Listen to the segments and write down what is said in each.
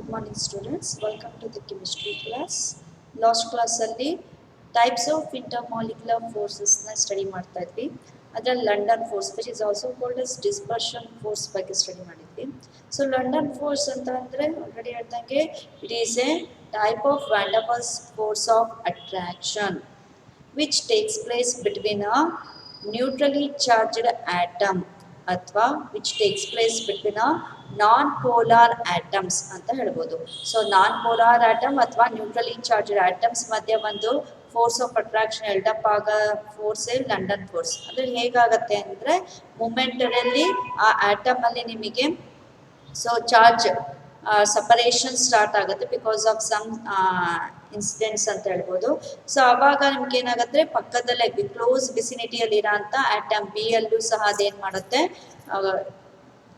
Good morning students. Welcome to the chemistry class. Last class ಅಲ್ಲಿ types of intermolecular forces ನ study ಮಾಡ್ತಾ ಇದ್ವಿ. ಅದರಲ್ಲಿ London force which is also called as dispersion force ಬಗ್ಗೆ study ಮಾಡಿದ್ವಿ. So London force ಅಂತ ಅಂದ್ರೆ already ಹೇಳ್ದಂಗೆ it is a type of van der Waals force of attraction which takes place between a neutrally charged atom ಅಥವಾ which takes place between a non polar atoms ಅಂತ ಹೇಳ್ಬೋದು. So non polar atom ಅಥವಾ ನ್ಯೂಟ್ರಲಿ charged atoms ಮಧ್ಯೆ ಒಂದು force of attraction ಎಲ್ಡಪ್ ಆಗ ಫೋರ್ಸೇ London force. ಅಂದರೆ ಹೇಗಾಗತ್ತೆ ಅಂದರೆ ಮೂಮೆಂಟಲ್ಲಿ ಆ ಆಟಮ್ ಅಲ್ಲಿ ನಿಮಗೆ ಸೊ ಚಾರ್ಜ್ ಸಪರೇಷನ್ ಸ್ಟಾರ್ಟ್ ಆಗುತ್ತೆ ಬಿಕಾಸ್ ಆಫ್ ಸಮ್ ಇನ್ಸಿಡೆಂಟ್ಸ್ ಅಂತ ಹೇಳ್ಬೋದು. ಸೊ ಅವಾಗ ನಿಮ್ಗೆ ಏನಾಗುತ್ತೆ, ಪಕ್ಕದಲ್ಲೇ ಕ್ಲೋಸ್ ವಿಸಿನಿಟಿಯಲ್ಲಿ ಇರೋ ಅಂತ ಆಟಮ್ ಬಿ ಅಲ್ಲೂ ಸಹ ಅದೇನು ಮಾಡುತ್ತೆ,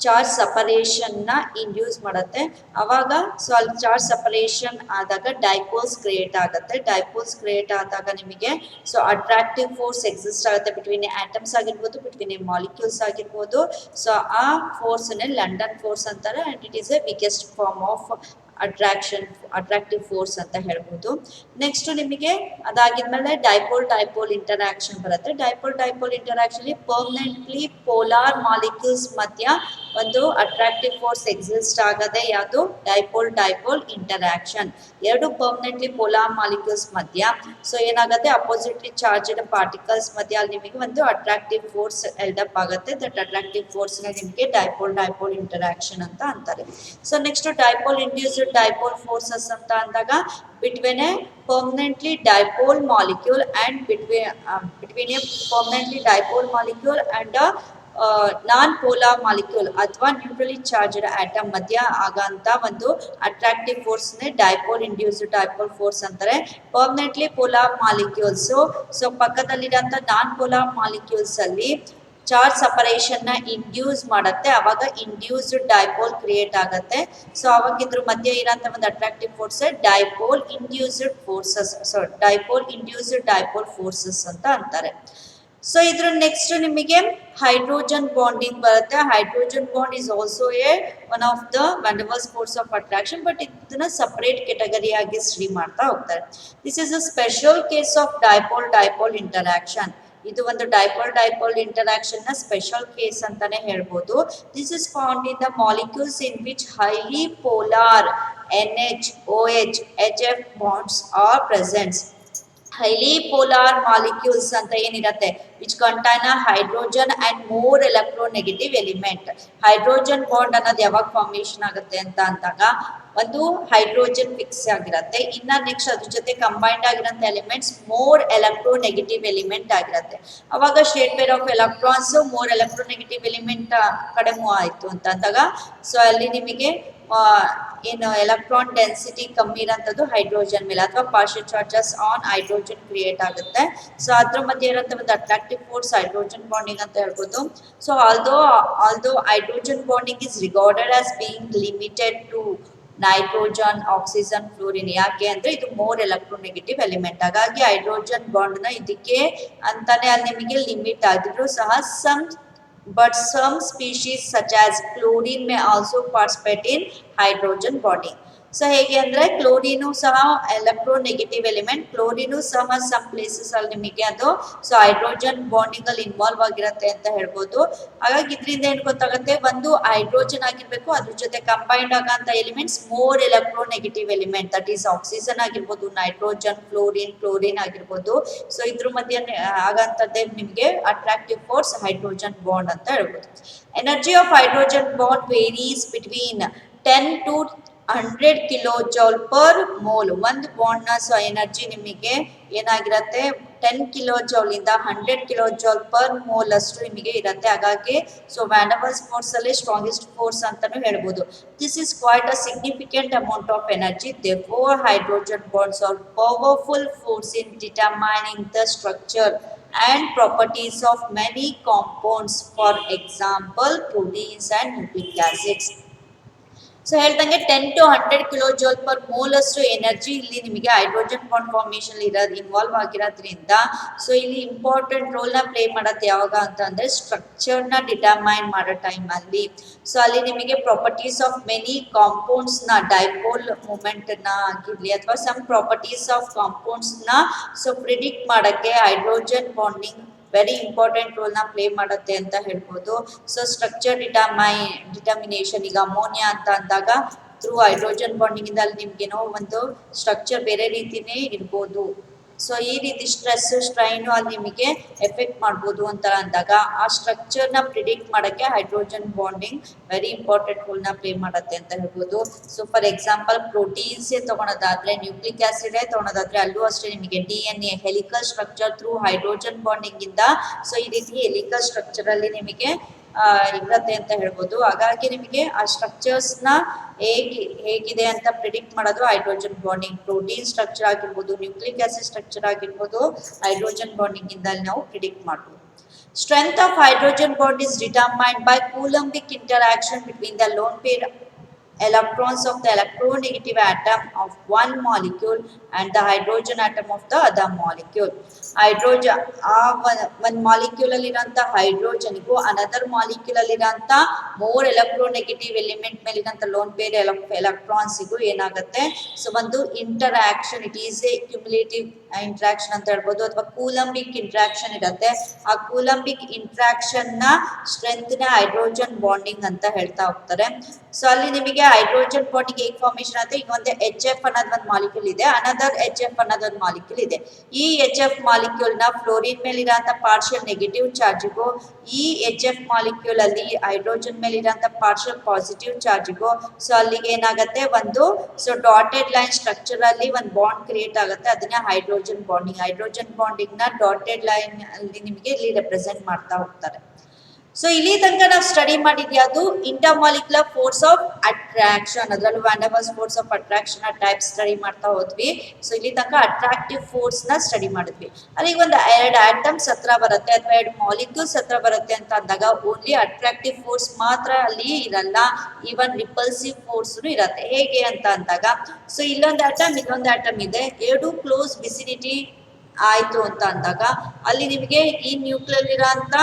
ಚಾರ್ಜ್ ಸಪರೇಷನ್ನ ಇಂಡ್ಯೂಸ್ ಮಾಡುತ್ತೆ. ಅವಾಗ ಸೊ ಅಲ್ಲಿ ಚಾರ್ಜ್ ಸಪರೇಷನ್ ಆದಾಗ ಡೈಪೋಲ್ಸ್ ಕ್ರಿಯೇಟ್ ಆಗುತ್ತೆ. ಡೈಪೋಲ್ಸ್ ಕ್ರಿಯೇಟ್ ಆದಾಗ ನಿಮಗೆ ಸೊ ಅಟ್ರಾಕ್ಟಿವ್ ಫೋರ್ಸ್ ಎಕ್ಸಿಸ್ಟ್ ಆಗುತ್ತೆ ಬಿಟ್ವೀನ್ ಆಟಮ್ಸ್ ಆಗಿರ್ಬೋದು, ಬಿಟ್ವೀನ್ ಮಾಲಿಕ್ಯೂಲ್ಸ್ ಆಗಿರ್ಬೋದು. ಸೊ ಆ ಫೋರ್ಸ್ನೇ ಲಂಡನ್ ಫೋರ್ಸ್ ಅಂತಾರೆ and it is a biggest form of attractive force ಅಂತ ಹೇಳ್ಬೋದು. ನೆಕ್ಸ್ಟ್ ನಿಮಗೆ ಅದಾಗಿದ್ಮೇಲೆ ಡೈಪೋಲ್ ಇಂಟರಾಕ್ಷನ್ ಬರುತ್ತೆ. Dipole interaction permanently polar molecules ಮಧ್ಯ ಒಂದು ಅಟ್ರಾಕ್ಟಿವ್ ಫೋರ್ಸ್ ಎಕ್ಸಿಸ್ಟ್ ಆಗದೆ ಯಾವುದು ಡೈಪೋಲ್ ಇಂಟರಾಕ್ಷನ್. ಎರಡು ಪರ್ಮನೆಂಟ್ಲಿ ಪೋಲಾರ್ ಮಾಲಿಕ್ಯೂಲ್ಸ್ ಮಧ್ಯ ಸೊ ಏನಾಗುತ್ತೆ, ಅಪೋಸಿಟ್ಲಿ ಚಾರ್ಜ್ಡ್ ಪಾರ್ಟಿಕಲ್ಸ್ ಮಧ್ಯ ಅಲ್ಲಿ ನಿಮಗೆ ಒಂದು ಅಟ್ರಾಕ್ಟಿವ್ ಫೋರ್ಸ್ ಎಲ್ಡಪ್ ಆಗುತ್ತೆ. ದಟ್ ಅಟ್ರಾಕ್ಟಿವ್ ಫೋರ್ಸ್ ನಿಮಗೆ ಡೈಪೋಲ್ ಇಂಟರಾಕ್ಷನ್ ಅಂತ ಅಂತಾರೆ. So next dipole induced dipole forces ಅಂತ ಅಂದಾಗ between a permanently dipole molecule and between a permanently dipole molecule and a non-polar molecule ಅಥವಾ ನ್ಯೂಟ್ರಲಿ ಚಾರ್ಜ್ಡ್ ಆಟಮ್ ಮಧ್ಯ ಆಗಂತ ಒಂದು ಅಟ್ರಾಕ್ಟಿವ್ ಫೋರ್ಸ್ನೇ ಡೈಪೋಲ್ ಫೋರ್ಸ್ ಅಂತಾರೆ. ಪರ್ಮನೆಂಟ್ಲಿ ಪೋಲಾರ್ ಮಾಲಿಕ್ಯೂಲ್ಸ್ ಸೊ ಪಕ್ಕದಲ್ಲಿರೋಂಥ ನಾನ್ ಪೋಲಾರ್ ಮಾಲಿಕ್ಯೂಲ್ಸ್ ಅಲ್ಲಿ ಚಾರ್ಜ್ ಸಪರೇಷನ್ನ ಇಂಡ್ಯೂಸ್ ಮಾಡುತ್ತೆ. ಅವಾಗ ಇಂಡ್ಯೂಸ್ಡ್ ಡೈಪೋಲ್ ಕ್ರಿಯೇಟ್ ಆಗುತ್ತೆ. ಸೊ ಅವಾಗ ಇದ್ರ ಮಧ್ಯೆ ಇರೋಂಥ ಒಂದು attractive force dipole induced forces ಅಂತ ಅಂತಾರೆ. ಸೊ ಇದ್ರ ನೆಕ್ಸ್ಟ್ ನಿಮಗೆ ಹೈಡ್ರೋಜನ್ ಬಾಂಡಿಂಗ್ ಬರುತ್ತೆ. Hydrogen bond is also one of the van der Waals force of attraction, but ಇದನ್ನ ಸಪರೇಟ್ ಕೆಟಗರಿ ಆಗಿ ಸ್ಟಡಿ ಮಾಡ್ತಾ ಹೋಗ್ತಾರೆ. This is a special case of dipole interaction. ಇದು ಒಂದು ಡೈಪೋಲ್ ಇಂಟರಾಕ್ಷನ್ ನ ಸ್ಪೆಷಲ್ ಕೇಸ್ ಅಂತಾನೆ ಹೇಳ್ಬೋದು. This is found in the molecules in which highly polar NH, OH, HF bonds are presents. Highly polar molecules ಅಂತ ಏನಿರುತ್ತೆ which contain hydrogen and more electronegative element. Hydrogen bond ಅನ್ನೋದು ಯಾವಾಗ formation ಆಗುತ್ತೆ ಅಂತ ಅಂದಾಗ ಒಂದು ಹೈಡ್ರೋಜನ್ ಫಿಕ್ಸ್ ಆಗಿರುತ್ತೆ, ಇನ್ನ ನೆಕ್ಸ್ಟ್ ಅದ್ರ ಜೊತೆ ಕಂಬೈಂಡ್ ಆಗಿರೋಂಥ ಎಲಿಮೆಂಟ್ಸ್ ಮೋರ್ ಎಲೆಕ್ಟ್ರೋನೆಗೆಟಿವ್ ಎಲಿಮೆಂಟ್ ಆಗಿರುತ್ತೆ. ಅವಾಗ shade pair of electrons more electronegative element ಕಡೆ ಮೂವ್ ಆಯಿತು ಅಂತ ಅಂದಾಗ ಸೊ ಅಲ್ಲಿ ನಿಮಗೆ ಏನು ಎಲೆಕ್ಟ್ರಾನ್ ಡೆನ್ಸಿಟಿ ಕಮ್ಮಿ ಇರೋಂಥದ್ದು ಹೈಡ್ರೋಜನ್ ಮೇಲೆ ಅಥವಾ partial charges on hydrogen create ಆಗುತ್ತೆ. ಸೊ ಅದ್ರ ಮಧ್ಯೆ ಇರೋಂಥ ಒಂದು ಅಟ್ರಾಕ್ಟಿವ್ ಫೋರ್ಸ್ ಹೈಡ್ರೋಜನ್ ಬಾಂಡಿಂಗ್ ಅಂತ ಹೇಳ್ಬೋದು. So although hydrogen bonding is regarded as being limited to nitrogen, oxygen, fluorine. ಯಾಕೆ ಅಂದ್ರೆ ಇದು ಮೋರ್ ಎಲೆಕ್ಟ್ರೋನೆಗೆಟಿವ್ ಎಲಿಮೆಂಟ್. ಹಾಗಾಗಿ ಹೈಡ್ರೋಜನ್ ಬಾಂಡ್ ನ ಇದಕ್ಕೆ ಅಂತಾನೆ ಅಲ್ಲಿ ನಿಮಗೆ ಲಿಮಿಟ್ ಆಗಿದ್ರು ಸಹ some species such as chlorine may also participate in hydrogen bonding. So ಹೇಗೆ ಅಂದರೆ ಕ್ಲೋರಿನು ಸಹ ಎಲೆಕ್ಟ್ರೋನೆಗೆಟಿವ್ ಎಲಿಮೆಂಟ್. ಕ್ಲೋರಿನು ಸಹ ಸಮ್ ಪ್ಲೇಸಸ್ ಅಲ್ಲಿ ನಿಮಗೆ ಅದು ಸೊ ಹೈಡ್ರೋಜನ್ ಬಾಂಡಿಂಗ್ ಅಲ್ಲಿ ಇನ್ವಾಲ್ವ್ ಆಗಿರುತ್ತೆ ಅಂತ ಹೇಳ್ಬೋದು. ಹಾಗಾಗಿ ಇದರಿಂದ ಏನು ಗೊತ್ತಾಗುತ್ತೆ, ಒಂದು ಹೈಡ್ರೋಜನ್ ಆಗಿರ್ಬೇಕು, ಅದ್ರ ಜೊತೆ ಕಂಬೈಂಡ್ ಆಗಂತ elements more electronegative element that is oxygen ಆಗಿರ್ಬೋದು, ನೈಟ್ರೋಜನ್, ಕ್ಲೋರಿನ್ ಆಗಿರ್ಬೋದು. ಸೊ ಇದ್ರ ಮಧ್ಯೆ ಆಗಂತದ್ದೇ ನಿಮಗೆ ಅಟ್ರಾಕ್ಟಿವ್ ಫೋರ್ಸ್ ಹೈಡ್ರೋಜನ್ ಬಾಂಡ್ ಅಂತ ಹೇಳ್ಬೋದು. Energy of hydrogen bond varies between 10 to 100 kilojoule per mole. ಒಂದು ಬಾಂಡ್ ನ ಸೊ ಎನರ್ಜಿ ನಿಮಗೆ ಏನಾಗಿರುತ್ತೆ 10 ಕಿಲೋಜೌಲ್ ಇಂದ 100 ಕಿಲೋಜೌಲ್ ಪರ್ ಮೋಲ್ ಅಷ್ಟು ನಿಮಗೆ ಇರುತ್ತೆ. ಹಾಗಾಗಿ so van der Waals force ಅಲ್ಲಿ ಸ್ಟ್ರಾಂಗೆಸ್ಟ್ ಫೋರ್ಸ್ ಅಂತಾನು ಹೇಳ್ಬೋದು. This is quite a significant amount of energy. therefore hydrogen bonds are powerful force in determining the structure and properties of many compounds, for example proteins and nucleic acids. So ಹೇಳ್ದಂಗೆ 10 to 100 kilo joule per mole ಅಷ್ಟು energy ಇಲ್ಲಿ ನಿಮಗೆ hydrogen bond formation ಇರೋದು involve ಆಗಿರೋದ್ರಿಂದ so ಇಲ್ಲಿ important role ನ play ಮಾಡೋದು ಯಾವಾಗ ಅಂತ ಅಂದ್ರೆ ಸ್ಟ್ರಕ್ಚರ್ ನ ಡಿಟರ್ಮೈನ್ ಮಾಡೋ ಟೈಮ್ ಅಲ್ಲಿ. ಸೊ ಅಲ್ಲಿ ನಿಮಗೆ ಪ್ರಾಪರ್ಟೀಸ್ ಆಫ್ ಮೆನಿ ಕಾಂಪೌಂಡ್ಸ್ ನ ಡೈಪೋಲ್ ಮೂಮೆಂಟ್ ನ ಆಗಿರ್ಲಿ ಅಥವಾ ಸಮ್ ಪ್ರಾಪರ್ಟೀಸ್ ಆಫ್ ಕಾಂಪೌಂಡ್ಸ್ ನ ಸೊ ಪ್ರಿಡಿಕ್ಟ್ ಮಾಡಕ್ಕೆ hydrogen bonding very important role ನ ಪ್ಲೇ ಮಾಡುತ್ತೆ ಅಂತ ಹೇಳ್ಬೋದು. ಸೊ ಸ್ಟ್ರಕ್ಚರ್ ಡಿಟರ್ಮಿನೇಷನ್, ಈಗ ಅಮೋನಿಯಾ ಅಂತ ಅಂದಾಗ ಥ್ರೂ ಹೈಡ್ರೋಜನ್ ಬಾಂಡಿಂಗ್ ಇಂದ ಅಲ್ಲಿ ನಿಮ್ಗೇನೋ ಒಂದು ಸ್ಟ್ರಕ್ಚರ್ ಬೇರೆ ರೀತಿನೇ ಇರ್ಬೋದು. ಸೊ ಈ ರೀತಿ ಸ್ಟ್ರೆಸ್ ಸ್ಟ್ರೈನ್ ಅಲ್ಲಿ ನಿಮಗೆ ಎಫೆಕ್ಟ್ ಮಾಡ್ಬೋದು ಅಂತ ಅಂದಾಗ ಆ ಸ್ಟ್ರಕ್ಚರ್ ನ ಪ್ರಿಡಿಕ್ಟ್ ಮಾಡಕ್ಕೆ hydrogen bonding very important role ನ ಪ್ಲೇ ಮಾಡುತ್ತೆ ಅಂತ ಹೇಳ್ಬೋದು. ಸೊ ಫಾರ್ ಎಕ್ಸಾಂಪಲ್ ಪ್ರೋಟೀನ್ಸ್ ತಗೊಳೋದಾದ್ರೆ, ನ್ಯೂಕ್ಲಿಕ್ ಆಸಿಡ್ ತಗೊಳೋದಾದ್ರೆ ಅಲ್ಲೂ ಅಷ್ಟೇ ನಿಮಗೆ DNA helical structure through hydrogen bonding ಇಂದ ಸೊ ಈ ರೀತಿ ಹೆಲಿಕಲ್ ಸ್ಟ್ರಕ್ಚರ್ ಅಲ್ಲಿ ನಿಮಗೆ ಇರುತ್ತೆ ಅಂತ ಹೇಳ್ಬೋದು. ಹಾಗಾಗಿ ನಿಮಗೆ ಆ ಸ್ಟ್ರಕ್ಚರ್ಸ್ ನ ಹೇಗಿದೆ ಅಂತ ಪ್ರಿಡಿಕ್ಟ್ ಮಾಡೋದು ಹೈಡ್ರೋಜನ್ ಬಾಂಡಿಂಗ್. ಪ್ರೋಟೀನ್ ಸ್ಟ್ರಕ್ಚರ್ ಆಗಿರ್ಬೋದು, ನ್ಯೂಕ್ಲಿಕ್ ಆಸಿಡ್ ಸ್ಟ್ರಕ್ಚರ್ ಆಗಿರ್ಬೋದು, ಹೈಡ್ರೋಜನ್ ಬಾಂಡಿಂಗ್ ಇಂದ ನಾವು ಪ್ರಿಡಿಕ್ಟ್ ಮಾಡ್ಬೋದು. Strength of hydrogen bond is determined by Coulombic interaction between the lone pair electrons of the electronegative atom of one molecule and the hydrogen atom of the other molecule. Hydrogen ಒಂದು molecule ಅಲ್ಲಿ ಇರೋಂಥ ಹೈಡ್ರೋಜನ್ಗೂ another molecule ಅಲ್ಲಿ ಇರೋಂಥ more electronegative element ಮೇಲೆ ಇರೋಂಥ lone pair ಎಲೆಕ್ಟ್ರಾನ್ಸಿಗೂ ಏನಾಗುತ್ತೆ so ಒಂದು interaction, it is A cumulative interaction ಅಂತ ಹೇಳ್ಬೋದು, ಅಥವಾ ಕೂಲಂಬಿಕ್ ಇಂಟ್ರಾಕ್ಷನ್ ಇರುತ್ತೆ. ಆ ಕೂಲಂಬಿಕ್ ಇಂಟ್ರಾಕ್ಷನ್ ನ ಸ್ಟ್ರೆಂತ್ ನ ಹೈಡ್ರೋಜನ್ ಬಾಂಡಿಂಗ್ ಅಂತ ಹೇಳ್ತಾ ಹೋಗ್ತಾರೆ. ಸೊ ಅಲ್ಲಿ ನಿಮಗೆ ಹೈಡ್ರೋಜನ್ ಬಾಂಡಿಂಗ್ ಹೇಗೆ ಫಾರ್ಮೇಶನ್ ಆಗುತ್ತೆ, ಈಗ ಒಂದು HF ಅನ್ನೋದು ಒಂದು ಮಾಲಿಕ್ಯೂಲ್ ಇದೆ, ಅನದರ್ HF ಅನ್ನೋದು ಒಂದು ಮಾಲಿಕ್ಯೂಲ್ ಇದೆ. ಈ HF ಮಾಲಿಕ್ಯೂಲ್ ನ ಫ್ಲೋರಿನ್ ಮೇಲೆ ಇರೋಂಥ ಪಾರ್ಷಿಯಲ್ ನೆಗೆಟಿವ್ ಚಾರ್ಜಿಗೂ ಈ HF ಮಾಲಿಕ್ಯೂಲ್ ಅಲ್ಲಿ ಹೈಡ್ರೋಜನ್ ಮೇಲೆ ಇರೋಂಥ ಪಾರ್ಷಿಯಲ್ ಪಾಸಿಟಿವ್ ಚಾರ್ಜಿಗೂ ಸೊ ಅಲ್ಲಿಗೆ ಏನಾಗುತ್ತೆ ಒಂದು ಸೊ ಡಾಟೆಡ್ ಲೈನ್ ಸ್ಟ್ರಕ್ಚರ್ ಅಲ್ಲಿ ಒಂದು ಬಾಂಡ್ ಕ್ರಿಯೇಟ್ ಆಗುತ್ತೆ, ಅದನ್ನ ಹೈಡ್ರೋಜನ್ ಬಾಂಡಿಂಗ್. ಹೈಡ್ರೋಜನ್ ಬಾಂಡಿಂಗ್ ನ ಡಾಟೆಡ್ ಲೈನ್ ಅಲ್ಲಿ ನಿಮಗೆ ಇಲ್ಲಿ ರೆಪ್ರೆಸೆಂಟ್ ಮಾಡ್ತಾ ಹೋಗ್ತಾರೆ. ಸೊ ಇಲ್ಲಿ ತನಕ ನಾವು ಸ್ಟಡಿ ಮಾಡಿದ್ವಿ ಅದು ಇಂಟರ್ಮಾಲಿಕ್ಯುಲರ್ ಫೋರ್ಸ್ ಆಫ್ ಅಟ್ರಾಕ್ಷನ್, ಅದರಲ್ಲೂ van der Waals force of attraction type study ಮಾಡ್ತಾ ಹೋದ್ವಿ. ಸೊ ಇಲ್ಲಿ ತನಕ ಅಟ್ರಾಕ್ಟಿವ್ ಫೋರ್ಸ್ ನ ಸ್ಟಡಿ ಮಾಡಿದ್ವಿ. ಅಲ್ಲಿಗೆ ಒಂದು ಎರಡು ಆಟಮ್ಸ್ ಹತ್ರ ಬರುತ್ತೆ ಅಥವಾ ಎರಡು ಮಾಲಿಕ್ಯೂಲ್ಸ್ ಹತ್ರ ಬರುತ್ತೆ ಅಂತ ಅಂದಾಗ ಓನ್ಲಿ ಅಟ್ರಾಕ್ಟಿವ್ ಫೋರ್ಸ್ ಮಾತ್ರ ಅಲ್ಲಿ ಇರಲ್ಲ, ಈವನ್ ರಿಪಲ್ಸಿವ್ ಫೋರ್ಸ್ ಇರತ್ತೆ. ಹೇಗೆ ಅಂತ ಅಂದಾಗ ಸೊ ಇಲ್ಲೊಂದು ಆಟಮ್ ಇದೊಂದು ಆಟಮ್ ಇದೆ, ಎರಡು ಕ್ಲೋಸ್ ವಿಸಿನಿಟಿ ಆಯ್ತು ಅಂತ ಅಂದಾಗ ಅಲ್ಲಿ ನಿಮಗೆ ಈ ನ್ಯೂಕ್ಲಿಯರ್ ಇರೋ ಅಂತ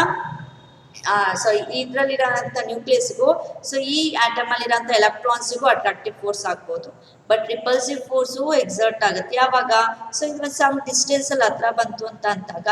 ಸೊ ಇದ್ರಲ್ಲಿರೋಂಥ ನ್ಯೂಕ್ಲಿಯಸ್ಗೂ ಸೊ ಈ ಆಟಮ್ ಅಲ್ಲಿರೋಂಥ ಎಲೆಕ್ಟ್ರಾನ್ಸಿಗೂ ಅಟ್ರಾಕ್ಟಿವ್ ಫೋರ್ಸ್ ಆಗ್ಬೋದು, ಬಟ್ ರಿಪಲ್ಸಿವ್ ಫೋರ್ಸು ಎಕ್ಸರ್ಟ್ ಆಗುತ್ತೆ ಯಾವಾಗ ಸೊ ಇದು ಸಮ್ ಡಿಸ್ಟೆನ್ಸ್ ಅಲ್ಲಿ ಹತ್ರ ಬಂತು ಅಂತ ಅಂದಾಗ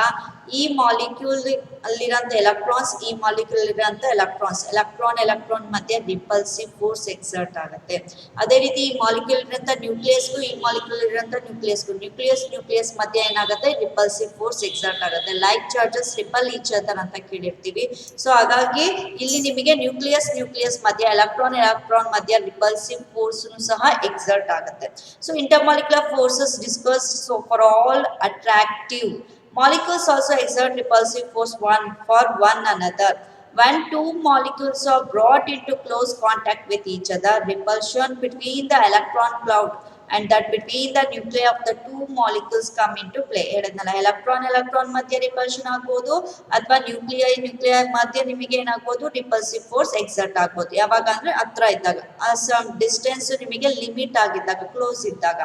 ಈ ಮಾಲಿಕ್ಯೂಲ್ ಅಲ್ಲಿರೋಂಥ ಎಲೆಕ್ಟ್ರಾನ್ಸ್ ಈ ಮಾಲಿಕ್ಯೂಲ್ ಇರೋಂಥ ಎಲೆಕ್ಟ್ರಾನ್ ಮಧ್ಯೆ ರಿಪಲ್ಸಿವ್ ಫೋರ್ಸ್ ಎಕ್ಸರ್ಟ್ ಆಗುತ್ತೆ. ಅದೇ ರೀತಿ ಈ ಮಾಲಿಕ್ಯೂಲ್ ಇರೋಂಥ ನ್ಯೂಕ್ಲಿಯಸ್ಗೂ ಈ ಮಾಲಿಕ್ಯೂಲ್ ಇರೋಂಥ ನ್ಯೂಕ್ಲಿಯಸ್ ಮಧ್ಯೆ ಏನಾಗುತ್ತೆ ರಿಪಲ್ಸಿವ್ ಫೋರ್ಸ್ ಎಕ್ಸರ್ಟ್ ಆಗುತ್ತೆ. Like charges repel each other ಅಂತ ಕೇಳಿರ್ತೀವಿ. ಸೊ ಹಾಗಾಗಿ ಇಲ್ಲಿ ನಿಮಗೆ ನ್ಯೂಕ್ಲಿಯಸ್ ಮಧ್ಯೆ ಎಲೆಕ್ಟ್ರಾನ್ ಮಧ್ಯೆ ರಿಪಲ್ಸಿವ್ ಫೋರ್ಸ್ ಸಹ ಎಕ್ಸರ್ಟ್ ಆಗುತ್ತೆ. So intermolecular forces discussed so for all attractive molecules also exert repulsive force for one another. When two molecules are brought into close contact with each other, repulsion between the electron cloud and that between the nuclei of the two molecules come into play. ಹೇಳಿದ್ನಲ್ಲ electron ಮಧ್ಯೆ repulsion ಆಗ್ಬೋದು ಅಥವಾ nuclei ಮಧ್ಯೆ ನಿಮಗೆ ಏನಾಗ್ಬೋದು repulsive force exert ಆಗ್ಬೋದು. ಯಾವಾಗ ಅಂದ್ರೆ ಹತ್ರ ಇದ್ದಾಗ, ಸಮ್ ಡಿಸ್ಟೆನ್ಸ್ ನಿಮಗೆ ಲಿಮಿಟ್ ಆಗಿದ್ದಾಗ, ಕ್ಲೋಸ್ ಇದ್ದಾಗ.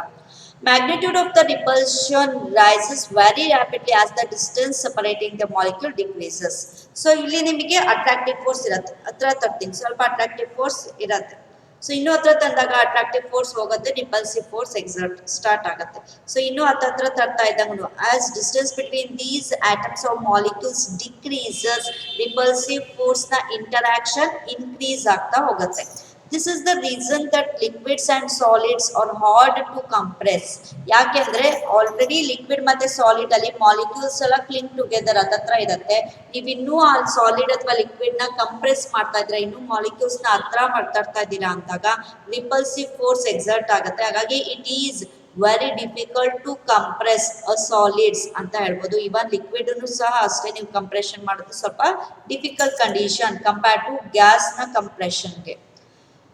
Magnitude of the repulsion rises very rapidly as the distance separating the molecule decreases. So ಇಲ್ಲಿ ನಿಮಗೆ ಅಟ್ರಾಕ್ಟಿವ್ ಫೋರ್ಸ್ ಇರುತ್ತೆ, ಹತ್ರ ತರ್ತೀನಿ ಸ್ವಲ್ಪ ಅಟ್ರಾಕ್ಟಿವ್ ಫೋರ್ಸ್ ಇರುತ್ತೆ. ಸೊ ಇನ್ನೂ ಹತ್ರ ತಂದಾಗ ಅಟ್ರಾಕ್ಟಿವ್ ಫೋರ್ಸ್ ಹೋಗುತ್ತೆ, ರಿಪಲ್ಸಿವ್ ಫೋರ್ಸ್ ಎಕ್ಸರ್ಟ್ ಸ್ಟಾರ್ಟ್ ಆಗುತ್ತೆ. ಸೊ ಇನ್ನೂ ಹತ್ರ ತರ್ತಾ ಇದ್ದಂಗೂ as distance between these atoms of molecules decreases, repulsive force ನ ಇಂಟರಾಕ್ಷನ್ ಇನ್ಕ್ರೀಸ್ ಆಗ್ತಾ ಹೋಗುತ್ತೆ. This is the reason that liquids and solids are hard to compress. ಯಾಕೆಂದ್ರೆ ಆಲ್ರೆಡಿ ಲಿಕ್ವಿಡ್ ಮತ್ತೆ ಸಾಲಿಡ್ ಅಲ್ಲಿ ಮಾಲಿಕ್ಯೂಲ್ಸ್ ಎಲ್ಲ ಕ್ಲಿಂಗ್ ಟುಗೆದರ್ ಹತ್ರ ಇರುತ್ತೆ. ನೀವು ಇನ್ನೂ ಆ ಸಾಲಿಡ್ ಅಥವಾ ಲಿಕ್ವಿಡ್ ನ ಕಂಪ್ರೆಸ್ ಮಾಡ್ತಾ ಇದ್ರೆ, ಇನ್ನೂ ಮಾಲಿಕ್ಯೂಲ್ಸ್ ನ ಹತ್ರ ಮಾಡ್ತಾ ಇದ್ದೀರಾ ಅಂದಾಗ ರಿಪಲ್ಸಿವ್ ಫೋರ್ಸ್ ಎಕ್ಸರ್ಟ್ ಆಗುತ್ತೆ. ಹಾಗಾಗಿ it is very difficult to compress a solids ಅಂತ ಹೇಳ್ಬೋದು. ಇವನ್ ಲಿಕ್ವಿಡ್ ಸಹ ಅಷ್ಟೇ, ನೀವು ಕಂಪ್ರೆಷನ್ ಮಾಡೋದು ಸ್ವಲ್ಪ difficult condition compare to gas ನ ಕಂಪ್ರೆಷನ್ಗೆ.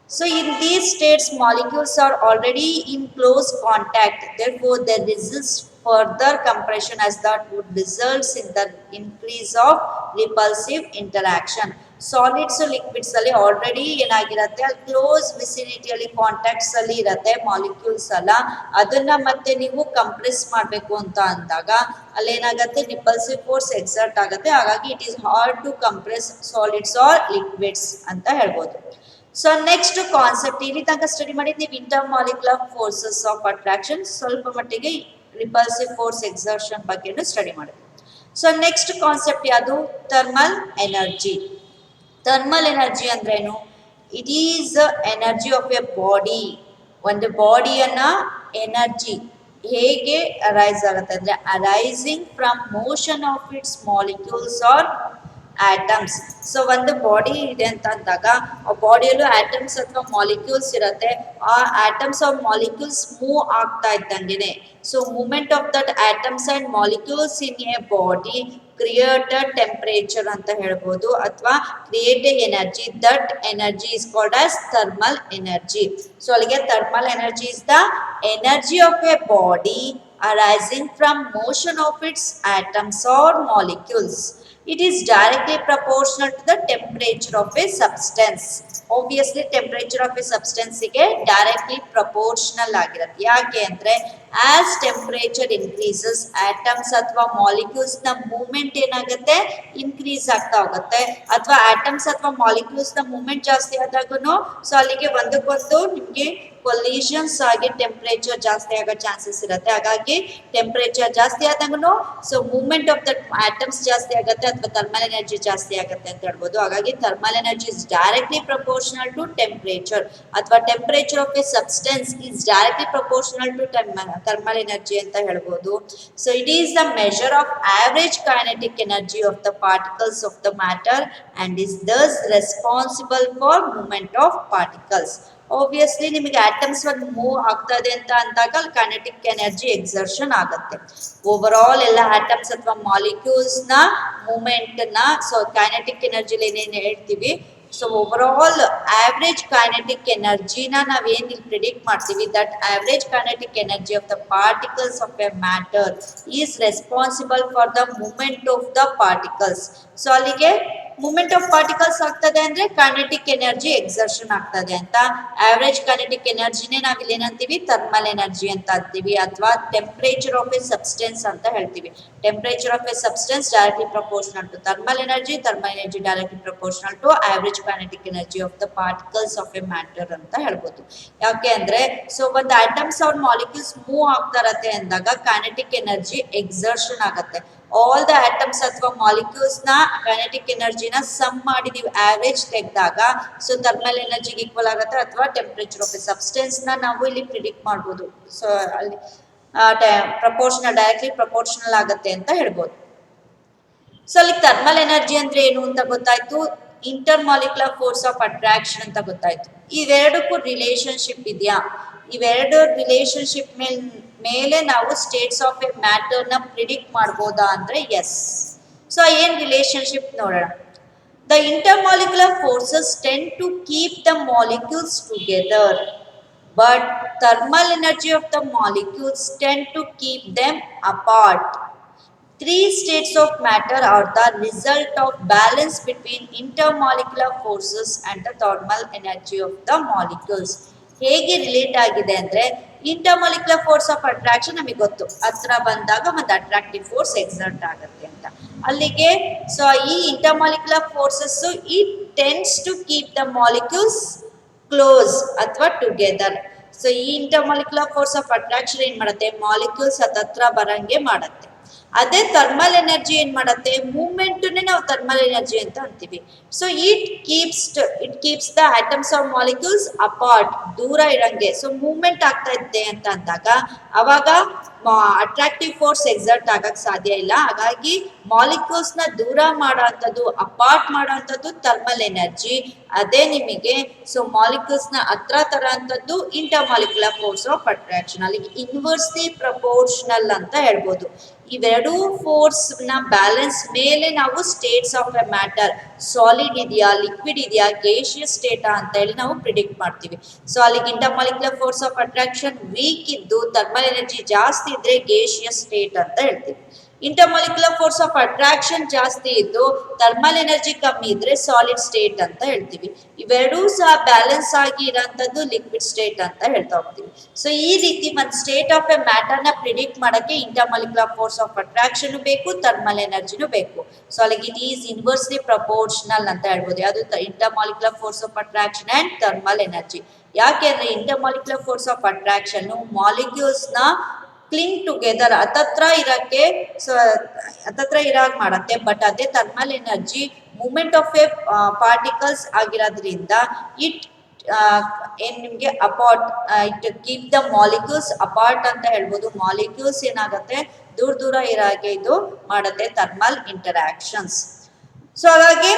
So in these states, molecules are already in close contact. Therefore, they resist further compression as that would result in the increase of repulsive interaction. Solids liquids ಅಲ್ಲಿ already ಏನಾಗಿರತ್ತೆ ಅಲ್ಲಿ close ವಿಸಿನಿಟಿಯಲ್ಲಿ contacts ಅಲ್ಲಿ ಇರತ್ತೆ molecules ಅಲ್ಲ, ಅದನ್ನ ಮತ್ತೆ ನೀವು compress ಮಾಡಬೇಕು ಅಂತ ಅಂದಾಗ ಅಲ್ಲಿ ಏನಾಗುತ್ತೆ ರಿಪಲ್ಸಿವ್ ಫೋರ್ಸ್ ಎಕ್ಸರ್ಟ್ ಆಗುತ್ತೆ, ಹಾಗಾಗಿ it is hard to compress solids or liquids ಅಂತ ಹೇಳ್ಬೋದು. ಸೊ ನೆಕ್ಸ್ಟ್ ಕಾನ್ಸೆಪ್ಟ್ ಇಲ್ಲಿ ತನಕ ಸ್ಟಡಿ ಮಾಡಿದ್ದು ನೀವು inter molecular forces of attraction, ಸ್ವಲ್ಪ ಮಟ್ಟಿಗೆ ರಿಪಲ್ಸಿವ್ ಫೋರ್ಸ್ ಎಕ್ಸರ್ಷನ್ ಬಗ್ಗೆನೂ ಸ್ಟಡಿ ಮಾಡಿದ್ವಿ. ಸೊ ನೆಕ್ಸ್ಟ್ ಕಾನ್ಸೆಪ್ಟ್ ಯಾವುದು? Thermal energy. ಥರ್ಮಲ್ ಎನರ್ಜಿ ಅಂದ್ರೇನು? It is energy of a body. ಒಂದು ಬಾಡಿಯನ್ನ ಎನರ್ಜಿ ಹೇಗೆ ಅರೈಸ್ ಆಗುತ್ತೆ ಅಂದ್ರೆ arising from motion of it's molecules are atoms. So ಒಂದು ಬಾಡಿ ಇದೆ ಅಂತ ಅಂದಾಗ ಆ ಬಾಡಿಯಲ್ಲೂ ಆಟಮ್ಸ್ ಅಥವಾ ಮಾಲಿಕ್ಯೂಲ್ಸ್ ಇರುತ್ತೆ, ಆ ಆಟಮ್ಸ್ ಆರ್ ಮಾಲಿಕ್ಯೂಲ್ಸ್ ಮೂವ್ ಆಗ್ತಾ ಇದ್ದಂಗೆನೆ. So movement of that atoms and molecules in a body create a temperature ಅಂತ ಹೇಳ್ಬೋದು, ಅಥವಾ create a energy. That energy is called as thermal energy. So ಅಲ್ಲಿಗೆ thermal energy is the energy of a body arising from motion of its atoms or molecules. It is directly proportional to the temperature of a substance. Obviously temperature of a substance ಗೆ directly proportional ಆಗಿರುತ್ತೆ. ಯಾಕೆ ಅಂದ್ರೆ as temperature increases atoms ಅಥವಾ molecules ನ movement ಏನಾಗುತ್ತೆ increase ಆಗ್ತಾ ಹೋಗುತ್ತೆ, ಅಥವಾ ಆಟಮ್ಸ್ ಅಥವಾ ಮಾಲಿಕ್ಯೂಲ್ಸ್ ನ ಮೂವ್ಮೆಂಟ್ ಜಾಸ್ತಿ ಆದಾಗೂ ಸೊ ಅಲ್ಲಿಗೆ ಒಂದಕ್ಕೊಂದು ನಿಮ್ಗೆ ಕೊಲಿಷನ್ಸ್ ಆಗಿ ಟೆಂಪರೇಚರ್ ಜಾಸ್ತಿ ಆಗೋ ಚಾನ್ಸಸ್ ಇರುತ್ತೆ. ಹಾಗಾಗಿ ಟೆಂಪರೇಚರ್ ಜಾಸ್ತಿ ಆದಾಗೂ so movement of that atoms ಜಾಸ್ತಿ ಆಗುತ್ತೆ ಅಥವಾ ಥರ್ಮಲ್ ಎನರ್ಜಿ ಜಾಸ್ತಿ ಆಗುತ್ತೆ ಅಂತ ಹೇಳ್ಬೋದು. ಹಾಗಾಗಿ thermal energy is directly proportional to temperature, ಅಥವಾ temperature of a substance is directly proportional to thermal energy ಅಂತ ಹೇಳ್ಬೋದು. So it is the measure of average kinetic energy of the particles of the matter and is thus responsible for movement of particles. Obviously ನಿಮಗೆ atoms ಒಂದು move ಆಗ್ತಾ ಇದೆ ಅಂತ ಅಂದಾಗ ಅಲ್ಲಿ kinetic energy exertion ಆಗುತ್ತೆ. ಓವರ್ ಆಲ್ ಎಲ್ಲ atoms ಅಥವಾ ಮಾಲಿಕ್ಯೂಲ್ಸ್ ನ ಮೂವ್ಮೆಂಟ್ ನ ಸೊ ಕೈನೆಟಿಕ್ ಎನರ್ಜಿಲಿ ಏನೇನು ಹೇಳ್ತೀವಿ, so over all average kinetic ಎನರ್ಜಿನ ನಾವೇನು ಇಲ್ಲಿ ಪ್ರಿಡಿಕ್ಟ್ ಮಾಡ್ತೀವಿ, that average kinetic energy of the particles of a matter is responsible for the movement of the particles. So ಅಲ್ಲಿಗೆ ಮೂವ್ಮೆಂಟ್ ಆಫ್ ಪಾರ್ಟಿಕಲ್ಸ್ ಆಗ್ತದೆ ಅಂದ್ರೆ ಕೈನೆಟಿಕ್ ಎನರ್ಜಿ ಎಕ್ಸರ್ಷನ್ ಆಗ್ತದೆ ಅಂತ. Average kinetic ಎನರ್ಜಿನೇ ನಾವಿಲ್ಲಿ ಏನಂತೀವಿ ಥರ್ಮಲ್ ಎನರ್ಜಿ ಅಂತ ಅಂತೀವಿ, ಅಥವಾ ಟೆಂಪರೇಚರ್ ಆಫ್ ಎ ಸಬ್ಸ್ಟೆನ್ಸ್ ಅಂತ ಹೇಳ್ತೀವಿ. Temperature of a substance directly proportional to thermal energy energy directly proportional to average kinetic energy of the particles of a matter ಅಂತ ಹೇಳ್ಬೋದು. ಯಾಕೆ ಅಂದ್ರೆ ಸೊ ಒಂದು ಆಟಮ್ಸ್ ಅವ್ರ ಮಾಲಿಕ್ಯೂಲ್ಸ್ ಮೂವ್ ಆಗ್ತಾ ಇರತ್ತೆ ಅಂದಾಗ ಕೈನೆಟಿಕ್ ಎನರ್ಜಿ ಎಕ್ಸರ್ಷನ್ ಆಗುತ್ತೆ. ಆಲ್ ದ ಆಟಮ್ಸ್ ಅಥವಾ ಮಾಲಿಕ್ಯೂಲ್ಸ್ ನ ಕೈನೆಟಿಕ್ ಎನರ್ಜಿನ ಸಮ್ ಮಾಡಿ ನೀವು ಆವರೇಜ್ ತೆಗೆದಾಗ ಸೊ ಥರ್ಮಲ್ ಎನರ್ಜಿಗೆ ಈಕ್ವಲ್ ಆಗುತ್ತೆ, ಅಥವಾ ಟೆಂಪರೇಚರ್ ಆಫ್ ಎ ಸಬ್ಸ್ಟೆನ್ಸ್ ನ ನಾವು ಇಲ್ಲಿ ಪ್ರಿಡಿಕ್ಟ್ ಮಾಡ್ಬೋದು. ಸೊ ಅಲ್ಲಿ ಪ್ರಪೋರ್ಷನಲ್ ಡೈರೆಕ್ಟ್ಲಿ ಪ್ರಪೋರ್ಷನಲ್ ಆಗುತ್ತೆ ಅಂತ ಹೇಳ್ಬೋದು. ಸೊ ಅಲ್ಲಿ ಥರ್ಮಲ್ ಎನರ್ಜಿ ಅಂದ್ರೆ ಏನು ಅಂತ ಗೊತ್ತಾಯ್ತು, intermolecular force of attraction ಅಂತ ಗೊತ್ತಾಯ್ತು. ಇವೆರಡಕ್ಕೂ ರಿಲೇಶನ್ಶಿಪ್ ಇದೆಯಾ? ಇವೆರಡು ರಿಲೇಶನ್ಶಿಪ್ ಮೇಲೆ ನಾವು ಸ್ಟೇಟ್ಸ್ ಆಫ್ ಎ ಮ್ಯಾಟರ್ ನ ಪ್ರಿಡಿಕ್ಟ್ ಮಾಡ್ಬೋದಾ ಅಂದ್ರೆ ಎಸ್. ಸೊ ಏನ್ ರಿಲೇಶನ್ಶಿಪ್ ನೋಡೋಣ. The intermolecular forces tend to keep the molecules together, but thermal energy of the molecules tend to keep them apart. Three states of matter are the result of balance between intermolecular forces and the thermal energy of the molecules. ಹೇಗೆ relate ಆಗಿದೆ ಅಂದ್ರೆ intermolecular force of attraction ನಮಗೆ ಗೊತ್ತು, ಹತ್ರ ಬಂದಾಗ ಒಂದು attractive force exert ಆಗುತ್ತೆ ಅಂತ. ಅಲ್ಲಿಗೆ ಸೊ ಈ intermolecular forces it tends to keep the molecules close ಅಥವಾ ಟುಗೆದರ್. ಸೊ ಈ ಇಂಟರ್ಮಾಲಿಕ್ಯುಲರ್ ಫೋರ್ಸ್ ಆಫ್ ಅಟ್ರಾಕ್ಷನ್ ಏನ್ ಮಾಡುತ್ತೆ, ಮಾಲಿಕ್ಯೂಲ್ಸ್ ಹತ್ರ ಬರಂಗೆ ಮಾಡುತ್ತೆ. ಅದೇ ಥರ್ಮಲ್ ಎನರ್ಜಿ ಏನ್ ಮಾಡುತ್ತೆ, ಮೂವ್ಮೆಂಟ್ನೇ ನಾವು ಥರ್ಮಲ್ ಎನರ್ಜಿ ಅಂತ ಅಂತೀವಿ. So it keeps the atoms of molecules apart, ದೂರ ಇರಂಗೆ. ಸೊ ಮೂವ್ಮೆಂಟ್ ಆಗ್ತಾ ಇದೆ ಅಂತ ಅಂದಾಗ ಅವಾಗ ಅಟ್ರಾಕ್ಟಿವ್ ಫೋರ್ಸ್ ಎಕ್ಸರ್ಟ್ ಆಗಕ್ ಸಾಧ್ಯ ಇಲ್ಲ. ಹಾಗಾಗಿ ಮಾಲಿಕ್ಯೂಲ್ಸ್ ನ ದೂರ ಮಾಡೋಂಥದ್ದು, ಅಪಾರ್ಟ್ ಮಾಡೋಂಥದ್ದು ಥರ್ಮಲ್ ಎನರ್ಜಿ. ಅದೇ ನಿಮಗೆ ಸೊ ಮಾಲಿಕ್ಯೂಲ್ಸ್ ನ ಹತ್ರ ತರೋಂಥದ್ದು intermolecular force of attraction. ಅಲ್ಲಿಗೆ ಇನ್ವರ್ಸ್ಲಿ ಪ್ರಪೋರ್ಷನಲ್ ಅಂತ ಹೇಳ್ಬೋದು. ಇವೆರಡೂ ಫೋರ್ಸ್ ನ ಬ್ಯಾಲೆನ್ಸ್ ಮೇಲೆ ನಾವು states of a matter, solid ಇದೆಯಾ, ಲಿಕ್ವಿಡ್ ಇದೆಯಾ, ಗೇಷಿಯಸ್ ಸ್ಟೇಟಾ ಅಂತ ಹೇಳಿ ನಾವು ಪ್ರಿಡಿಕ್ಟ್ ಮಾಡ್ತೀವಿ. ಸೊ ಅಲ್ಲಿಗೆ intermolecular force of attraction weak ಇದ್ದು ಥರ್ಮಲ್ ಎನರ್ಜಿ ಜಾಸ್ತಿ ಇದ್ರೆ ಗೇಷಿಯಸ್ ಸ್ಟೇಟ್ ಅಂತ ಹೇಳ್ತೀವಿ. ಇಂಟರ್ಮಾಲಿಕ್ಯುಲರ್ ಫೋರ್ಸ್ ಆಫ್ ಅಟ್ರಾಕ್ಷನ್ ಜಾಸ್ತಿ ಇದ್ದು ಥರ್ಮಲ್ ಎನರ್ಜಿ ಕಮ್ಮಿ ಇದ್ರೆ ಸಾಲಿಡ್ ಸ್ಟೇಟ್ ಅಂತ ಹೇಳ್ತೀವಿ. ಇವೆರಡೂ ಸಹ ಬ್ಯಾಲೆನ್ಸ್ ಆಗಿ ಇರೋಂಥದ್ದು ಲಿಕ್ವಿಡ್ ಸ್ಟೇಟ್ ಅಂತ ಹೇಳ್ತಾ ಹೋಗ್ತೀವಿ. ಸೊ ಈ ರೀತಿ ಒಂದು ಸ್ಟೇಟ್ ಆಫ್ ಎ ಮ್ಯಾಟರ್ ನ ಪ್ರಿಡಿಕ್ಟ್ ಮಾಡಕ್ಕೆ ಇಂಟರ್ಮಾಲಿಕ್ಯುಲರ್ ಫೋರ್ಸ್ ಆಫ್ ಅಟ್ರಾಕ್ಷನ್ ಬೇಕು, ಥರ್ಮಲ್ ಎನರ್ಜಿನೂ ಬೇಕು. ಸೊ ಅಲ್ಲಿಗೆ ಇಟ್ ಈಸ್ ಇನ್ವರ್ಸ್ಲಿ ಪ್ರಪೋರ್ಷನಲ್ ಅಂತ ಹೇಳ್ಬೋದು. ಯಾವುದು intermolecular force of attraction and thermal energy. ಯಾಕೆಂದ್ರೆ intermolecular force of attraction molecules ನ ಕ್ಲಿಂಗ್ ಟುಗೆದರ್ ಹತ್ತತ್ರ ಇರಕ್ಕೆ ಹತ್ತತ್ರ ಇರಾಗ್ ಮಾಡತ್ತೆ. ಬಟ್ ಅದೇ thermal energy moment of a particles ಆಗಿರೋದ್ರಿಂದ ಇಟ್ ಏನ್ ನಿಮ್ಗೆ apart it keep the molecules apart ಅಂತ ಹೇಳ್ಬೋದು. ಮಾಲಿಕ್ಯೂಲ್ಸ್ ಏನಾಗತ್ತೆ ದೂರ ದೂರ ಇರಾಗೆ ಇದು ಮಾಡುತ್ತೆ ಥರ್ಮಲ್ ಇಂಟರಾಕ್ಷನ್ಸ್. ಸೊ ಹಾಗಾಗಿ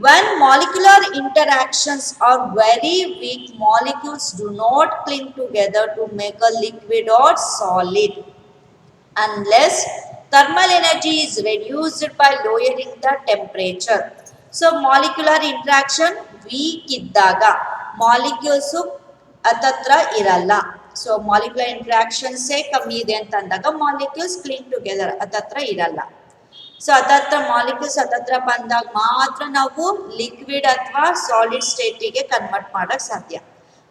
when molecular interactions are very weak, molecules do not cling together to make a liquid or solid unless thermal energy is reduced by lowering the temperature. So molecular interaction weak ಇದ್ದಾಗ molecules ಹತ್ತತ್ರ ಇರಲ್ಲ. So molecular ಇಂಟ್ರಾಕ್ಷನ್ಸೇ ಕಮ್ಮಿ ಇದೆ ಅಂತ ಅಂದಾಗ molecules cling together ಹತ್ತತ್ರ ಇರಲ್ಲ. So ಹತ್ತತ್ರ ಮಾಲಿಕ್ಯೂಲ್ಸ್ ಹತ್ತತ್ರ ಬಂದಾಗ ಮಾತ್ರ ನಾವು ಲಿಕ್ವಿಡ್ ಅಥವಾ ಸಾಲಿಡ್ ಸ್ಟೇಟಿಗೆ ಕನ್ವರ್ಟ್ ಮಾಡಕ್ ಸಾಧ್ಯ.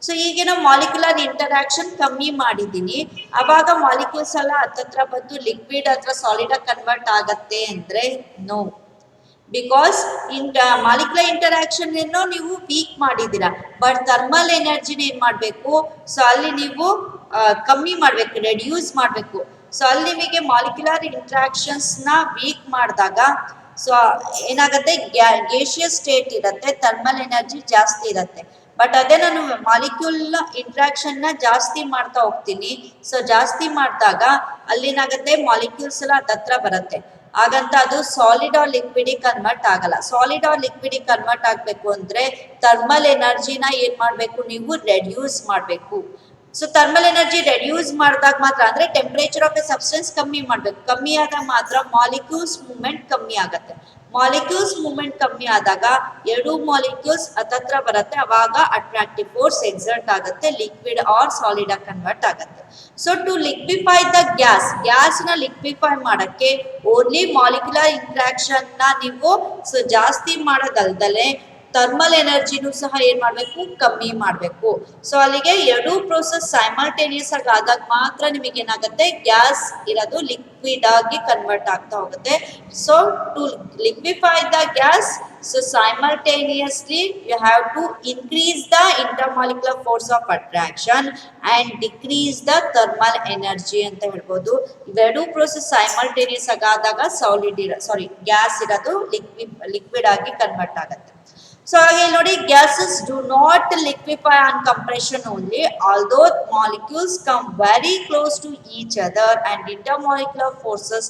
ಸೊ ಈಗಿನ ಮಾಲಿಕ್ಯುಲರ್ ಇಂಟರಾಕ್ಷನ್ ಕಮ್ಮಿ ಮಾಡಿದ್ದೀನಿ, ಅವಾಗ ಮಾಲಿಕ್ಯೂಲ್ಸ್ ಎಲ್ಲ ಹತ್ತತ್ರ ಬಂದು ಲಿಕ್ವಿಡ್ ಅಥವಾ ಸಾಲಿಡ್ ಕನ್ವರ್ಟ್ ಆಗತ್ತೆ ಅಂದ್ರೆ ನೋ. ಬಿಕಾಸ್ ಮಾಲಿಕ್ಯುಲರ್ ಇಂಟರಾಕ್ಷನ್ ಏನೋ ನೀವು ವೀಕ್ ಮಾಡಿದ್ದೀರಾ, ಬಟ್ ಥರ್ಮಲ್ ಎನರ್ಜಿನ ಏನ್ ಮಾಡ್ಬೇಕು, ಸೊ ಅಲ್ಲಿ ನೀವು ಕಮ್ಮಿ ಮಾಡ್ಬೇಕು, ರೆಡ್ಯೂಸ್ ಮಾಡ್ಬೇಕು. ಸೊ ಅಲ್ಲಿ ನಿಮಗೆ ಮಾಲಿಕ್ಯುಲರ್ ಇಂಟ್ರಾಕ್ಷನ್ಸ್ ನ ವೀಕ್ ಮಾಡಿದಾಗ ಸೊ ಏನಾಗುತ್ತೆ, ಗೇಷಿಯಸ್ ಸ್ಟೇಟ್ ಇರುತ್ತೆ, ಥರ್ಮಲ್ ಎನರ್ಜಿ ಜಾಸ್ತಿ ಇರುತ್ತೆ. ಬಟ್ ಅದೇ ನಾನು ಮಾಲಿಕ್ಯೂಲ್ ಇಂಟ್ರಾಕ್ಷನ್ ನ ಜಾಸ್ತಿ ಮಾಡ್ತಾ ಹೋಗ್ತೀನಿ. ಸೊ ಜಾಸ್ತಿ ಮಾಡಿದಾಗ ಅಲ್ಲಿನಾಗುತ್ತೆ ಮಾಲಿಕ್ಯೂಲ್ಸ್ ಎಲ್ಲ ಹತ್ರ ಬರುತ್ತೆ. ಹಾಗಂತ ಅದು ಸಾಲಿಡ್ ಆರ್ ಲಿಕ್ವಿಡ್ ಕನ್ವರ್ಟ್ ಆಗಲ್ಲ. ಸಾಲಿಡ್ ಆರ್ ಲಿಕ್ವಿಡ್ ಕನ್ವರ್ಟ್ ಆಗ್ಬೇಕು ಅಂದ್ರೆ ಥರ್ಮಲ್ ಎನರ್ಜಿನ ಏನ್ ಮಾಡ್ಬೇಕು, ನೀವು ರೆಡ್ಯೂಸ್ ಮಾಡ್ಬೇಕು. ಸೊ ಥರ್ಮಲ್ ಎನರ್ಜಿ ರೆಡ್ಯೂಸ್ ಮಾಡಿದಾಗ ಮಾತ್ರ, ಅಂದ್ರೆ ಟೆಂಪರೇಚರ್ ಆಫ್ ಎ ಸಬ್ಸ್ಟೆನ್ಸ್ ಕಮ್ಮಿ ಮಾಡ್ಬೇಕು. ಕಮ್ಮಿ ಆದಾಗ ಮಾತ್ರ ಮಾಲಿಕ್ಯೂಲ್ಸ್ ಮೂವ್ಮೆಂಟ್ ಕಮ್ಮಿ ಆಗುತ್ತೆ. ಮಾಲಿಕ್ಯೂಲ್ಸ್ ಮೂವ್ಮೆಂಟ್ ಕಮ್ಮಿ ಆದಾಗ ಎರಡು ಮಾಲಿಕ್ಯೂಲ್ಸ್ ಹತ್ತತ್ರ ಬರುತ್ತೆ, ಅವಾಗ ಅಟ್ರಾಕ್ಟಿವ್ ಫೋರ್ಸ್ ಎಕ್ಸರ್ಟ್ ಆಗುತ್ತೆ, ಲಿಕ್ವಿಡ್ ಆರ್ ಸಾಲಿಡ್ ಆಗಿ ಕನ್ವರ್ಟ್ ಆಗುತ್ತೆ. So to liquefy the gas ನ ಲಿಕ್ವಿಫೈ ಮಾಡಕ್ಕೆ ಓನ್ಲಿ ಮಾಲಿಕ್ಯುಲರ್ ಇಂಟ್ರಾಕ್ಷನ್ ನ ನೀವು ಸೊ ಜಾಸ್ತಿ ಮಾಡೋದಲ್ದಲೆ ಥರ್ಮಲ್ ಎನರ್ಜಿನೂ ಸಹ ಏನ್ ಮಾಡ್ಬೇಕು, ಕಮ್ಮಿ ಮಾಡ್ಬೇಕು. ಸೊ ಅಲ್ಲಿಗೆ ಎರಡೂ ಪ್ರೋಸೆಸ್ ಸೈಮಲ್ಟೇನಿಯಸ್ ಆಗಿ ಆದಾಗ ಮಾತ್ರ ನಿಮಗೆ ಏನಾಗುತ್ತೆ, ಗ್ಯಾಸ್ ಇರೋದು ಲಿಕ್ವಿಡ್ ಆಗಿ ಕನ್ವರ್ಟ್ ಆಗ್ತಾ ಹೋಗುತ್ತೆ. So to liquefy the gas, so simultaneously you have to increase the intermolecular force of attraction and decrease the thermal energy ಅಂತ ಹೇಳ್ಬೋದು. ಇವೆರಡೂ ಪ್ರೋಸೆಸ್ ಸೈಮಲ್ಟೇನಿಯಸ್ ಆಗಿ ಆದಾಗ ಗ್ಯಾಸ್ ಇರೋದು ಲಿಕ್ವಿಡ್ ಆಗಿ ಕನ್ವರ್ಟ್ ಆಗುತ್ತೆ. ಸೊ ಹಾಗೆ ನೋಡಿ, gases do not liquefy on compression only, although molecules come very close to each other and intermolecular forces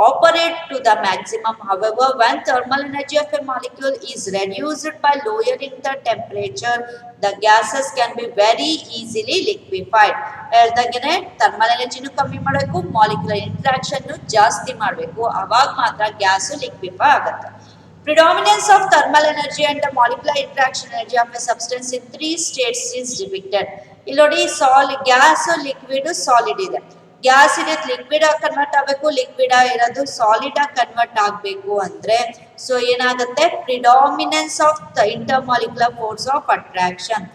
operate to the maximum. However, when thermal energy of a molecule is reduced by lowering the temperature, the gases can be very easily liquefied. ಹೇಳ್ದಾಗೇನೆ thermal ಎನರ್ಜಿನೂ ಕಮ್ಮಿ ಮಾಡಬೇಕು, molecular interaction ಜಾಸ್ತಿ ಮಾಡಬೇಕು, ಅವಾಗ ಮಾತ್ರ gas liquefy ಆಗುತ್ತೆ. Predominance of thermal energy and the molecular interaction energy of a substance in three states is depicted. ಇಲ್ಲಿ ನೋಡಿ, ಗ್ಯಾಸ್, ಲಿಕ್ವಿಡ್, ಸಾಲಿಡ್ ಇದೆ. ಗ್ಯಾಸ್ ಇರೋದು ಲಿಕ್ವಿಡ್ ಆಗಿ ಕನ್ವರ್ಟ್ ಆಗಬೇಕು, ಲಿಕ್ವಿಡ್ ಇರೋದು ಸಾಲಿಡ್ ಆಗಿ ಕನ್ವರ್ಟ್ ಆಗಬೇಕು ಅಂದ್ರೆ ಸೊ ಏನಾಗುತ್ತೆ, predominance of the intermolecular force of attraction.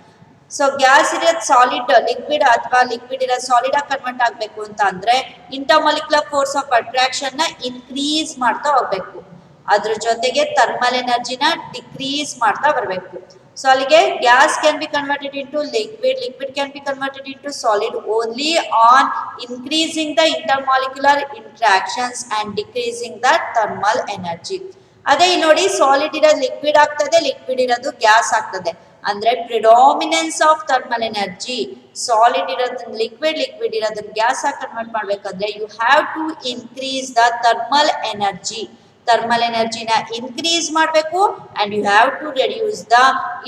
So gas ಇರೋದು ಸಾಲಿಡ್ ಲಿಕ್ವಿಡ್ ಅಥವಾ ಲಿಕ್ವಿಡ್ ಇರೋದು ಸಾಲಿಡ್ ಆಗಿ ಕನ್ವರ್ಟ್ ಆಗಬೇಕು ಅಂತ ಅಂದ್ರೆ ಇಂಟರ್ಮಾಲಿಕ್ಯುಲರ್ ಫೋರ್ಸ್ ಆಫ್ ಅಟ್ರಾಕ್ಷನ್ ನ ಇನ್ಕ್ರೀಸ್ ಮಾಡ್ತಾ ಹೋಗ್ಬೇಕು, ಅದ್ರ ಜೊತೆಗೆ ಥರ್ಮಲ್ ಎನರ್ಜಿನ ಡಿಕ್ರೀಸ್ ಮಾಡ್ತಾ ಬರಬೇಕು. ಸೊ ಅಲ್ಲಿಗೆ gas can be converted into liquid can be converted into solid only on increasing the intermolecular interactions and decreasing the thermal energy. ಅದೇ ನೋಡಿ, ಸಾಲಿಡ್ ಇರೋದು ಲಿಕ್ವಿಡ್ ಆಗ್ತದೆ, ಲಿಕ್ವಿಡ್ ಇರೋದು ಗ್ಯಾಸ್ ಆಗ್ತದೆ. ಅಂದ್ರೆ predominance of thermal energy, solid ಇರೋದನ್ನ liquid ಇರೋದನ್ನ gas ಆಗಿ ಕನ್ವರ್ಟ್ ಮಾಡ್ಬೇಕಂದ್ರೆ you have to increase the thermal energy. Thermal ಎನರ್ಜಿನ ಇನ್ಕ್ರೀಸ್ ಮಾಡಬೇಕು and you have to reduce the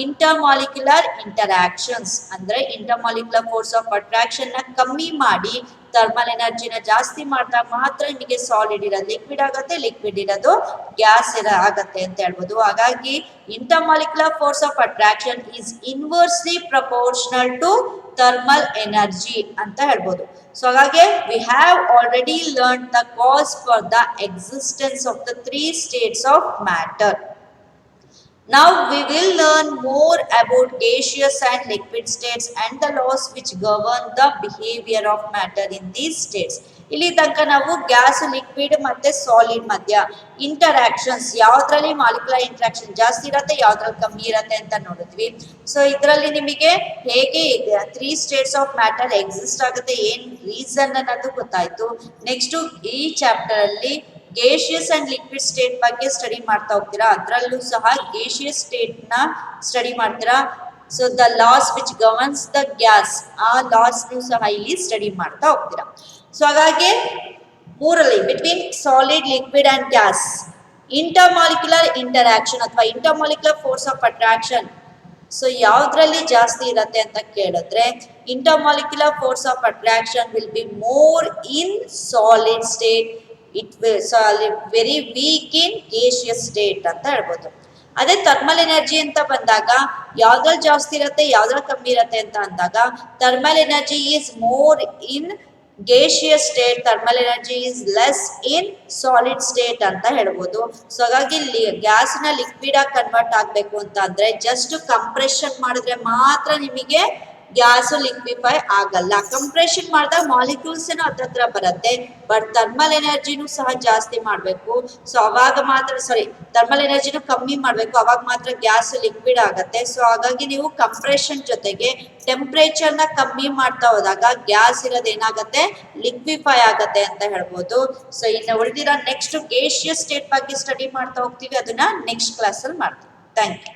intermolecular interactions. ಅಂದ್ರೆ ಇಂಟರ್ಮಾಲಿಕ್ಯುಲರ್ ಫೋರ್ಸ್ ಆಫ್ ಅಟ್ರಾಕ್ಷನ್ ನ ಕಮ್ಮಿ ಮಾಡಿ ಥರ್ಮಲ್ ಎನರ್ಜಿನ ಜಾಸ್ತಿ ಮಾಡಿದಾಗ ಮಾತ್ರ ನಿಮಗೆ ಸಾಲಿಡ್ ಇರೋದು ಲಿಕ್ವಿಡ್ ಆಗುತ್ತೆ, ಲಿಕ್ವಿಡ್ ಇರೋದು ಗ್ಯಾಸ್ ಆಗತ್ತೆ ಅಂತ ಹೇಳ್ಬೋದು. ಹಾಗಾಗಿ intermolecular force of attraction is inversely proportional to thermal energy ಅಂತ ಹೇಳ್ಬೋದು. ಸೊ ಹಾಗಾಗಿ we have already learned the cause for the existence of the three states of matter. Now we will learn more about gaseous and liquid states and the laws which govern the behavior of matter in these states. ಇಲ್ಲಿ ತನಕ ನಾವು gas, liquid ಮತ್ತೆ solid ಮಧ್ಯ interactions ಯಾವ್ದ್ರಲ್ಲಿ molecular interaction ಜಾಸ್ತಿ ಇರತ್ತೆ, ಯಾವ್ದ್ರಲ್ಲಿ ಕಮ್ಮಿ ಇರತ್ತೆ ಅಂತ ನೋಡಿದ್ವಿ. ಸೊ ಇದರಲ್ಲಿ ನಿಮಗೆ ಹೇಗೆ three states of matter exist ಆಗುತ್ತೆ, ಏನ್ ರೀಸನ್ ಅನ್ನೋದು ಗೊತ್ತಾಯ್ತು. ನೆಕ್ಸ್ಟ್ ಈ ಚಾಪ್ಟರ್ ಅಲ್ಲಿ ಗೇಷಿಯಸ್ ಅಂಡ್ ಲಿಕ್ವಿಡ್ ಸ್ಟೇಟ್ ಬಗ್ಗೆ ಸ್ಟಡಿ ಮಾಡ್ತಾ ಹೋಗ್ತೀರಾ. ಅದರಲ್ಲೂ ಸಹ ಗೇಷಿಯಸ್ ಸ್ಟೇಟ್ ನ ಸ್ಟಡಿ ಮಾಡ್ತೀರಾ. So the laws which governs the gas, ಆ ಲಾಸ್ ಸಹ ಇಲ್ಲಿ ಸ್ಟಡಿ ಮಾಡ್ತಾ ಹೋಗ್ತೀರಾ. ಸೊ ಹಾಗಾಗಿ ಮೂರಲ್ಲಿ between solid, liquid and gas intermolecular interaction ಅಥವಾ intermolecular force of attraction so ಯಾವ್ದ್ರಲ್ಲಿ ಜಾಸ್ತಿ ಇರತ್ತೆ ಅಂತ ಕೇಳಿದ್ರೆ intermolecular force of attraction will be more in solid state, it very weak in gaseous state ಅಂತ ಹೇಳ್ಬೋದು. ಅದೇ ಥರ್ಮಲ್ ಎನರ್ಜಿ ಅಂತ ಬಂದಾಗ ಯಾವ್ದ್ರಲ್ಲಿ ಜಾಸ್ತಿ ಇರುತ್ತೆ, ಯಾವ್ದ್ರಲ್ಲಿ ಕಮ್ಮಿ ಇರುತ್ತೆ ಅಂತ ಅಂದಾಗ thermal energy is more in gaseous state, thermal energy is less in solid state ಅಂತ ಹೇಳ್ಬೋದು. ಸೊ ಹಾಗಾಗಿ ಗ್ಯಾಸ್ ನ ಲಿಕ್ವಿಡ್ ಆಗಿ ಕನ್ವರ್ಟ್ ಆಗ್ಬೇಕು ಅಂತ ಅಂದ್ರೆ ಜಸ್ಟ್ ಕಂಪ್ರೆಷನ್ ಮಾಡಿದ್ರೆ ಮಾತ್ರ ನಿಮಗೆ ಗ್ಯಾಸ್ ಲಿಕ್ವಿಫೈ ಆಗಲ್ಲ. ಕಂಪ್ರೆಷನ್ ಮಾಡಿದಾಗ ಮಾಲಿಕ್ಯೂಲ್ಸ್ ಏನೋ ಹತ್ರ ಬರುತ್ತೆ, ಬಟ್ ಥರ್ಮಲ್ ಎನರ್ಜಿನೂ ಸಹ ಜಾಸ್ತಿ ಮಾಡಬೇಕು. ಸೊ ಅವಾಗ ಮಾತ್ರ ಥರ್ಮಲ್ ಎನರ್ಜಿನೂ ಕಮ್ಮಿ ಮಾಡಬೇಕು, ಅವಾಗ ಮಾತ್ರ ಗ್ಯಾಸ್ ಲಿಕ್ವಿಡ್ ಆಗುತ್ತೆ. ಸೊ ಹಾಗಾಗಿ ನೀವು ಕಂಪ್ರೆಷನ್ ಜೊತೆಗೆ ಟೆಂಪ್ರೇಚರ್ ನ ಕಮ್ಮಿ ಮಾಡ್ತಾ ಹೋದಾಗ ಗ್ಯಾಸ್ ಇರೋದು ಏನಾಗುತ್ತೆ, ಲಿಕ್ವಿಫೈ ಆಗತ್ತೆ ಅಂತ ಹೇಳ್ಬೋದು. ಸೊ ಇನ್ನು ಉಳಿದಿರೋ ನೆಕ್ಸ್ಟ್ ಗೇಷಿಯಸ್ ಸ್ಟೇಟ್ ಬಗ್ಗೆ ಸ್ಟಡಿ ಮಾಡ್ತಾ ಹೋಗ್ತೀವಿ, ಅದನ್ನ ನೆಕ್ಸ್ಟ್ ಕ್ಲಾಸ್ ಅಲ್ಲಿ ಮಾಡ್ತೀವಿ. Thank you.